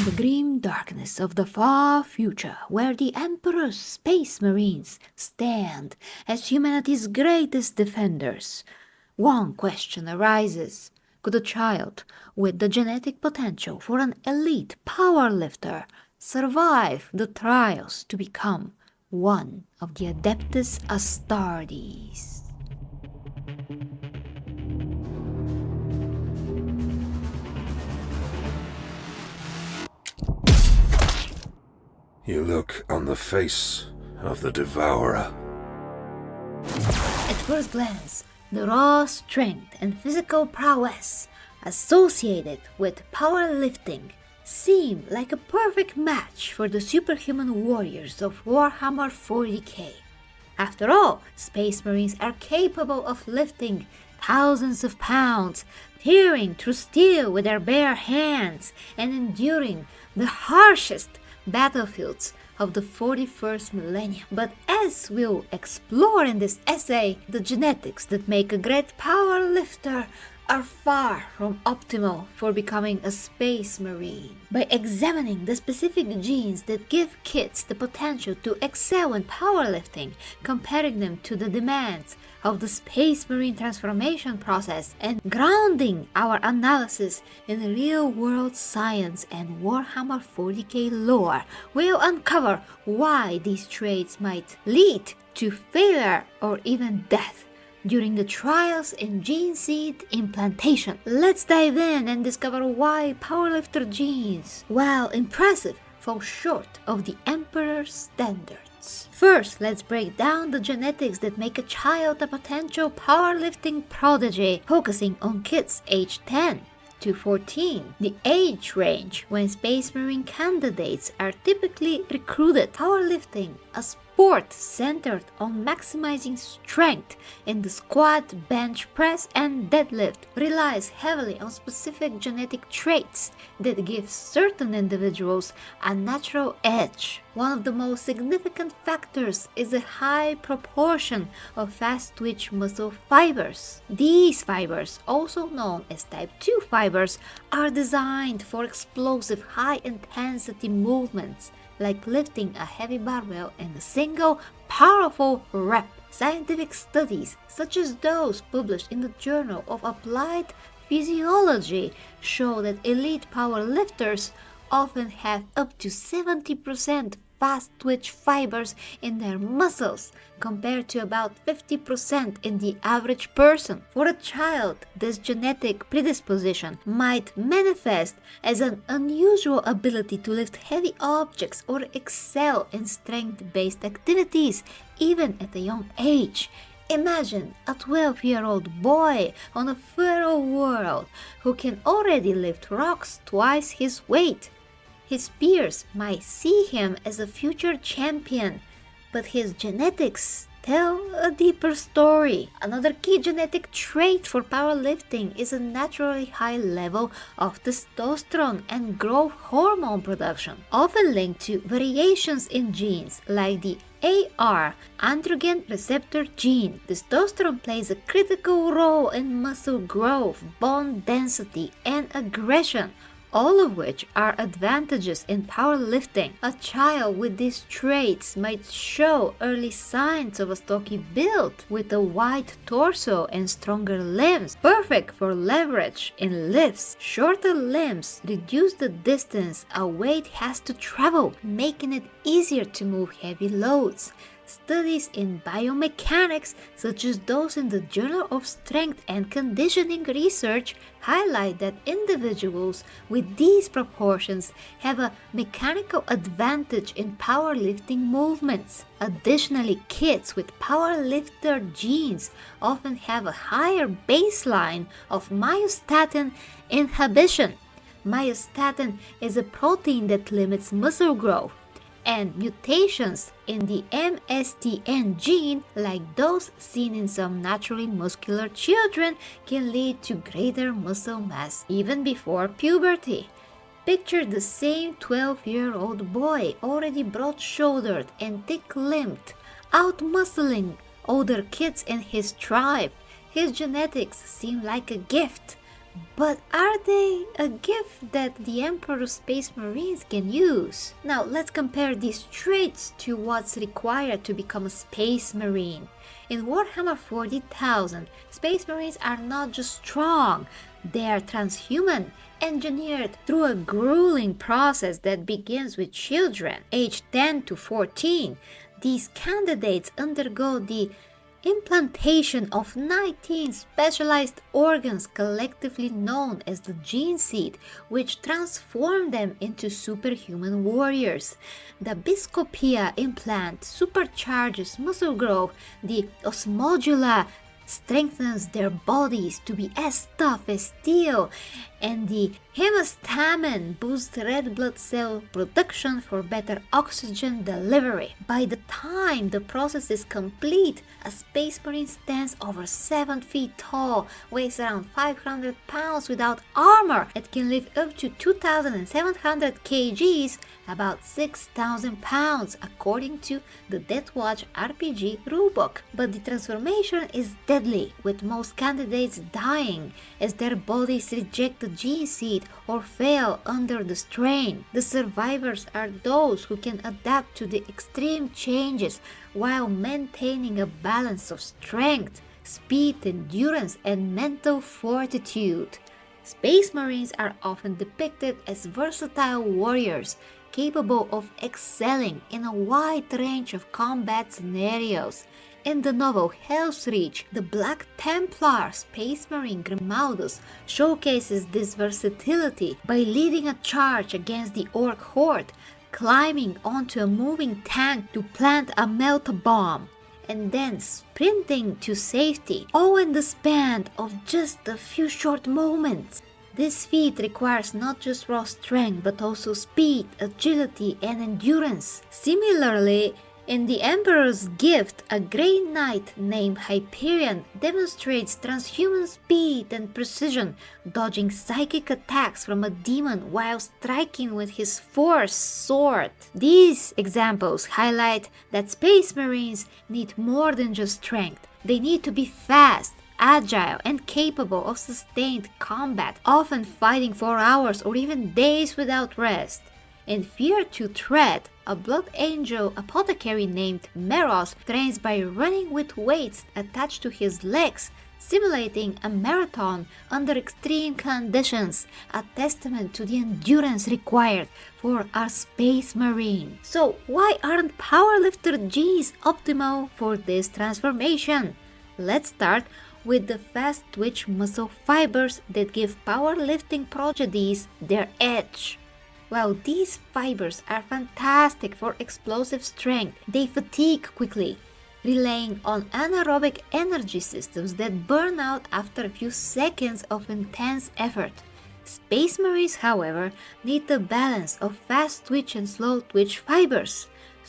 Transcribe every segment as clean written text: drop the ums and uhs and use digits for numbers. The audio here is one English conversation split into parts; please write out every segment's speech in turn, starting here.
the grim darkness of the far future, where the Emperor's space marines stand as humanity's greatest defenders, one question arises. Could a child with the genetic potential for an elite powerlifter survive the trials to become one of the Adeptus Astartes? You look on the face of the Devourer. At first glance, the raw strength and physical prowess associated with powerlifting seem like a perfect match for the superhuman warriors of Warhammer 40k. After all, Space Marines are capable of lifting thousands of pounds, tearing through steel with their bare hands, and enduring the harshest battlefields of the 41st millennium. But as we'll explore in this essay, the genetics that make a great powerlifter are far from optimal for becoming a space marine. By examining the specific genes that give kids the potential to excel in powerlifting, comparing them to the demands of the space marine transformation process, and grounding our analysis in real-world science and Warhammer 40k lore, we'll uncover why these traits might lead to failure or even death during the trials in gene seed implantation. Let's dive in and discover why powerlifter genes, while impressive, fall short of the Emperor's standards. First, let's break down the genetics that make a child a potential powerlifting prodigy, focusing on kids aged 10 to 14, the age range when Space Marine candidates are typically recruited. Powerlifting, a sport centered on maximizing strength in the squat, bench press, and deadlift, relies heavily on specific genetic traits that give certain individuals a natural edge. One of the most significant factors is a high proportion of fast-twitch muscle fibers. These fibers, also known as type 2 fibers, are designed for explosive high-intensity movements, like lifting a heavy barbell in a single, powerful rep. Scientific studies, such as those published in the Journal of Applied Physiology, show that elite powerlifters often have up to 70% fast-twitch fibers in their muscles, compared to about 50% in the average person. For a child, this genetic predisposition might manifest as an unusual ability to lift heavy objects or excel in strength-based activities, even at a young age. Imagine a 12-year-old boy on a feral world who can already lift rocks twice his weight. His peers might see him as a future champion, but his genetics tell a deeper story. Another key genetic trait for powerlifting is a naturally high level of testosterone and growth hormone production, often linked to variations in genes like the AR, androgen receptor gene. Testosterone plays a critical role in muscle growth, bone density, and aggression, all of which are advantages in powerlifting. A child with these traits might show early signs of a stocky build, with a wide torso and stronger limbs, perfect for leverage in lifts. Shorter limbs reduce the distance a weight has to travel, making it easier to move heavy loads. Studies in biomechanics, such as those in the Journal of Strength and Conditioning Research, highlight that individuals with these proportions have a mechanical advantage in powerlifting movements. Additionally, kids with powerlifter genes often have a higher baseline of myostatin inhibition. Myostatin is a protein that limits muscle growth, and mutations in the MSTN gene, like those seen in some naturally muscular children, can lead to greater muscle mass even before puberty. Picture the same 12-year-old boy, already broad-shouldered and thick-limbed, out-muscling older kids in his tribe. His genetics seem like a gift, But are they a gift that the Emperor's Space Marines can use? Now let's compare these traits to what's required to become a Space Marine. In Warhammer 40,000, Space Marines are not just strong, they are transhuman, engineered through a grueling process that begins with children, aged 10 to 14. These candidates undergo the implantation of 19 specialized organs collectively known as the gene seed, which transform them into superhuman warriors. The Biscopia implant supercharges muscle growth, the Osmodula strengthens their bodies to be as tough as steel, and the Hemastamen boosts red blood cell production for better oxygen delivery. By the time the process is complete, a Space Marine stands over 7 feet tall, weighs around 500 pounds without armor, and can lift up to 2,700 kgs, about 6,000 pounds, according to the Death Watch RPG rulebook. But the transformation is deadly, with most candidates dying as their bodies reject the gene seed or fail under the strain. The survivors are those who can adapt to the extreme changes while maintaining a balance of strength, speed, endurance, and mental fortitude. Space Marines are often depicted as versatile warriors capable of excelling in a wide range of combat scenarios. In the novel Hell's Reach, the Black Templar Space Marine Grimaldus showcases this versatility by leading a charge against the Orc horde, climbing onto a moving tank to plant a melt bomb, and then sprinting to safety, all in the span of just a few short moments. This feat requires not just raw strength but also speed, agility, and endurance. Similarly, in the Emperor's Gift, a Grey Knight named Hyperion demonstrates transhuman speed and precision, dodging psychic attacks from a demon while striking with his Force sword. These examples highlight that Space Marines need more than just strength. They need to be fast, agile, and capable of sustained combat, often fighting for hours or even days without rest. In Fear to Tread, a Blood Angel apothecary named Meros trains by running with weights attached to his legs, simulating a marathon under extreme conditions, a testament to the endurance required for a Space Marine. So why aren't powerlifter genes optimal for this transformation? Let's start with the fast twitch muscle fibers that give powerlifting prodigies their edge. While these fibers are fantastic for explosive strength, they fatigue quickly, relying on anaerobic energy systems that burn out after a few seconds of intense effort. Space Marines, however, need the balance of fast twitch and slow twitch fibers.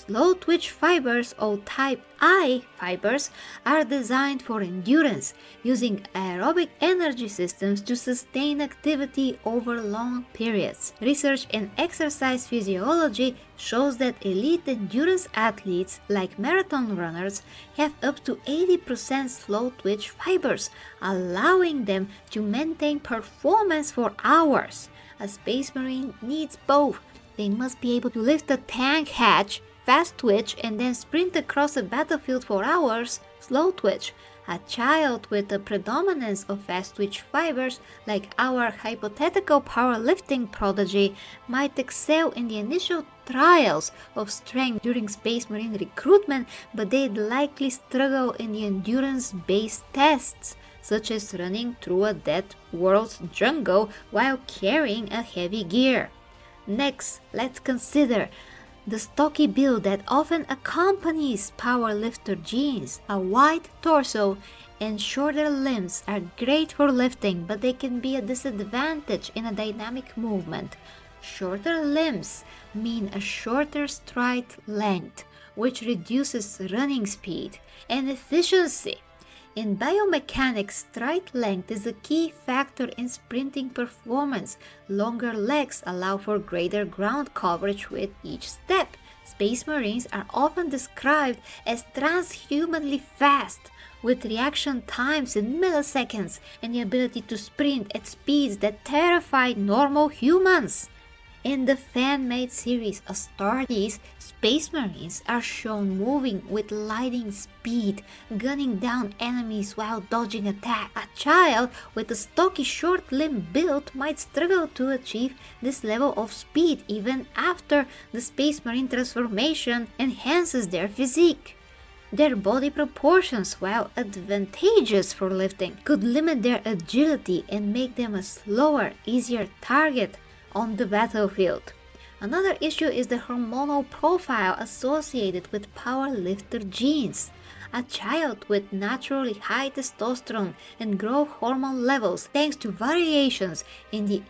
Slow twitch fibers, or type I fibers, are designed for endurance, using aerobic energy systems to sustain activity over long periods. Research in exercise physiology shows that elite endurance athletes, like marathon runners, have up to 80% slow twitch fibers, allowing them to maintain performance for hours. A Space Marine needs both. They must be able to lift a tank hatch, fast twitch, and then sprint across a battlefield for hours, slow twitch. A child with a predominance of fast twitch fibers, like our hypothetical powerlifting prodigy, might excel in the initial trials of strength during Space Marine recruitment, but they'd likely struggle in the endurance-based tests, such as running through a dead world's jungle while carrying a heavy gear. Next, let's consider the stocky build that often accompanies powerlifter genes. A wide torso and shorter limbs are great for lifting, but they can be a disadvantage in a dynamic movement. Shorter limbs mean a shorter stride length, which reduces running speed and efficiency. In biomechanics, stride length is a key factor in sprinting performance. Longer legs allow for greater ground coverage with each step, Space Marines are often described as transhumanly fast, with reaction times in milliseconds and the ability to sprint at speeds that terrify normal humans. In the fan-made series Astartes, Space Marines are shown moving with lightning speed, gunning down enemies while dodging attacks. A child with a stocky short limb build might struggle to achieve this level of speed even after the Space Marine transformation enhances their physique. Their body proportions, while advantageous for lifting, could limit their agility and make them a slower, easier target on the battlefield. Another issue is the hormonal profile associated with powerlifter genes. A child with naturally high testosterone and growth hormone levels, thanks to variations in the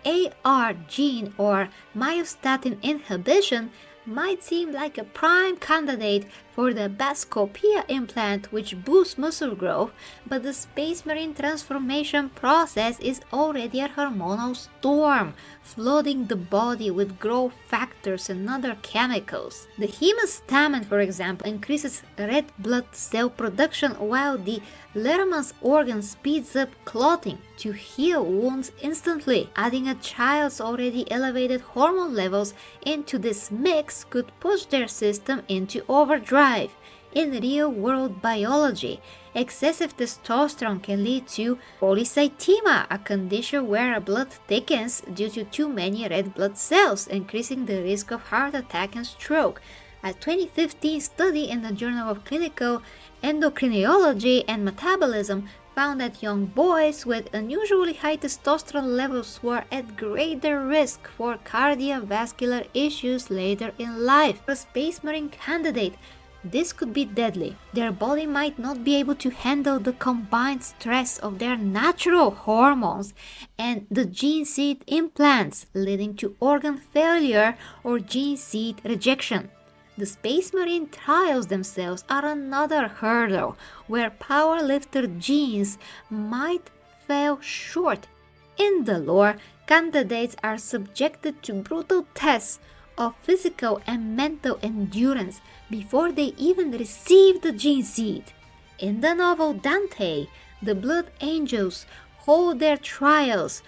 AR gene or myostatin inhibition, might seem like a prime candidate for the Bascopia implant, which boosts muscle growth, but the Space Marine transformation process is already a hormonal storm, flooding the body with growth factors and other chemicals. The hemastamin, for example, increases red blood cell production, while the Lehrman's organ speeds up clotting to heal wounds instantly. Adding a child's already elevated hormone levels into this mix could push their system into overdrive. In real-world biology, excessive testosterone can lead to polycythemia, a condition where blood thickens due to too many red blood cells, increasing the risk of heart attack and stroke. A 2015 study in the Journal of Clinical Endocrinology and Metabolism found that young boys with unusually high testosterone levels were at greater risk for cardiovascular issues later in life. For a Space Marine candidate, this could be deadly. Their body might not be able to handle the combined stress of their natural hormones and the gene seed implants, leading to organ failure or gene seed rejection. The Space Marine trials themselves are another hurdle where powerlifter genes might fall short. In the lore, candidates are subjected to brutal tests of physical and mental endurance before they even receive the gene seed. In the novel Dante, the Blood Angels hold their trials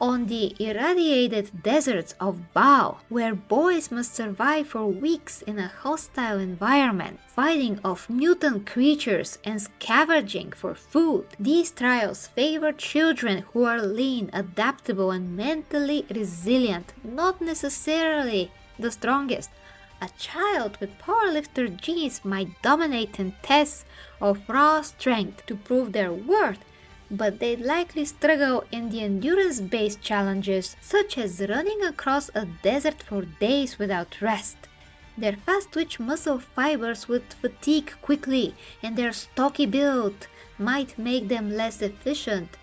on the irradiated deserts of Baal, where boys must survive for weeks in a hostile environment, fighting off mutant creatures and scavenging for food. These trials favor children who are lean, adaptable, and mentally resilient, not necessarily the strongest. A child with powerlifter genes might dominate in tests of raw strength to prove their worth, but they'd likely struggle in the endurance-based challenges, such as running across a desert for days without rest. Their fast-twitch muscle fibers would fatigue quickly, and their stocky build might make them less efficient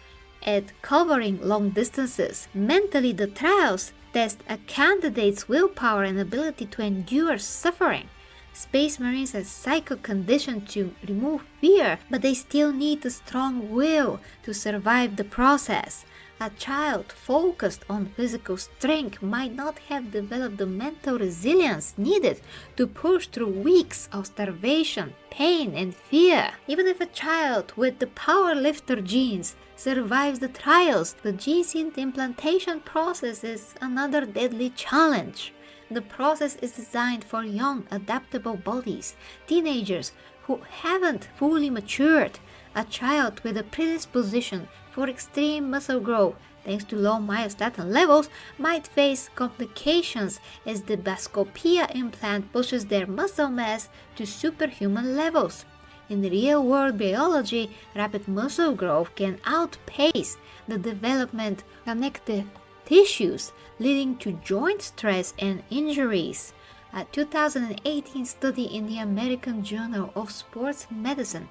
at covering long distances. Mentally, the trials test a candidate's willpower and ability to endure suffering. Space Marines are psycho-conditioned to remove fear, but they still need a strong will to survive the process. A child focused on physical strength might not have developed the mental resilience needed to push through weeks of starvation, pain, and fear. Even if a child with the powerlifter genes survives the trials, the gene seed implantation process is another deadly challenge. The process is designed for young, adaptable bodies, teenagers who haven't fully matured. A child with a predisposition for extreme muscle growth, thanks to low myostatin levels, might face complications as the Bascopia implant pushes their muscle mass to superhuman levels. In real-world biology, rapid muscle growth can outpace the development of connective tissues, leading to joint stress and injuries. A 2018 study in the American Journal of Sports Medicine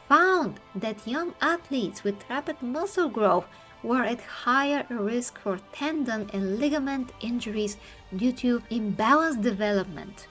found that young athletes with rapid muscle growth were at higher risk for tendon and ligament injuries due to imbalanced development.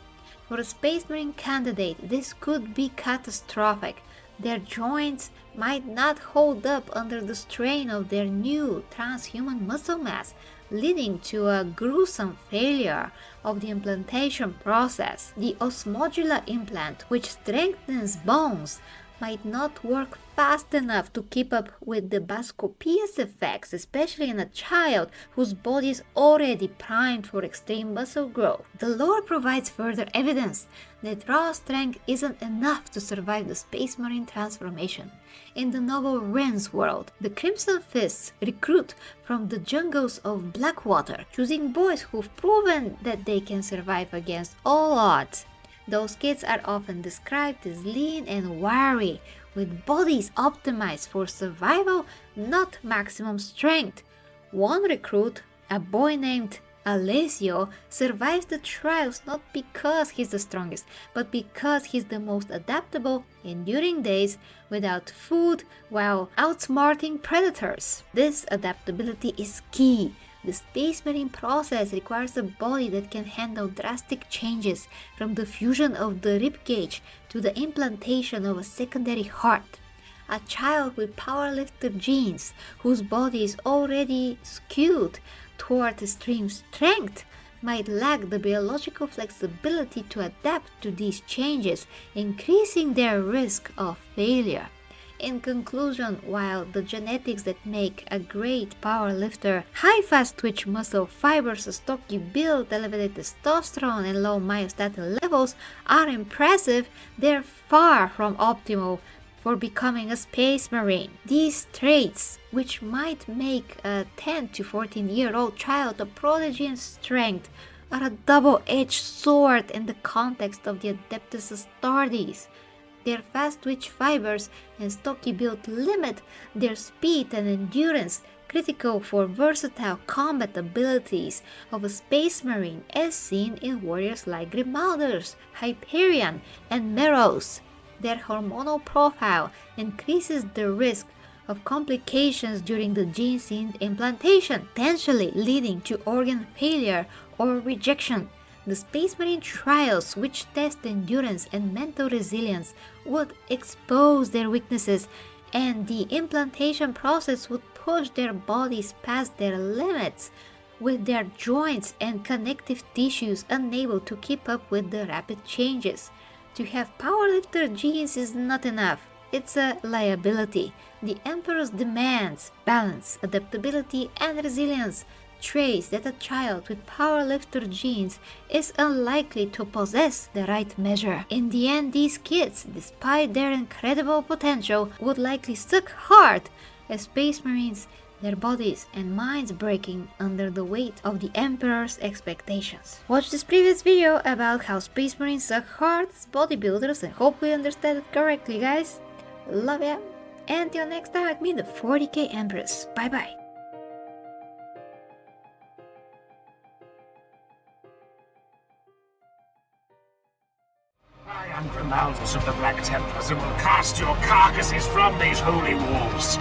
For a Space Marine candidate, this could be catastrophic. Their joints might not hold up under the strain of their new transhuman muscle mass, leading to a gruesome failure of the implantation process. The osmodular implant, which strengthens bones, might not work fast enough to keep up with the vascopious effects, especially in a child whose body is already primed for extreme muscle growth. The lore provides further evidence that raw strength isn't enough to survive the Space Marine transformation. In the novel Ren's world, the Crimson Fists recruit from the jungles of Blackwater, choosing boys who've proven that they can survive against all odds. Those kids are often described as lean and wiry, with bodies optimized for survival, not maximum strength. One recruit, a boy named Alessio, survives the trials not because he's the strongest, but because he's the most adaptable, enduring days without food while outsmarting predators. This adaptability is key. The Space Marine process requires a body that can handle drastic changes, from the fusion of the ribcage to the implantation of a secondary heart. A child with powerlifter genes, whose body is already skewed toward extreme strength, might lack the biological flexibility to adapt to these changes, increasing their risk of failure. In conclusion, while the genetics that make a great powerlifter, high fast twitch muscle fibers, a stocky build, elevated testosterone, and low myostatin levels are impressive, they're far from optimal for becoming a Space Marine. These traits, which might make a 10 to 14-year-old child a prodigy in strength, are a double-edged sword in the context of the Adeptus Astartes. Their fast twitch fibers and stocky build limit their speed and endurance, critical for versatile combat abilities of a Space Marine, as seen in warriors like Grimalders, Hyperion, and Meros. Their hormonal profile increases the risk of complications during the gene-seed implantation, potentially leading to organ failure or rejection. The Space Marine trials, which test endurance and mental resilience, would expose their weaknesses, and the implantation process would push their bodies past their limits, with their joints and connective tissues unable to keep up with the rapid changes. To have powerlifter genes is not enough. It's a liability. The Empress demands balance, adaptability, and resilience, traits that a child with powerlifter genes is unlikely to possess the right measure. In the end, these kids, despite their incredible potential, would likely suck hard as Space Marines, their bodies and minds breaking under the weight of the Emperor's expectations. Watch this previous video about how Space Marines suck hard as bodybuilders and hope we understand it correctly, guys. Love ya! Until next time, with me, the 40k Empress. Bye bye! I am Grimaldus of the Black Templars and will cast your carcasses from these holy walls.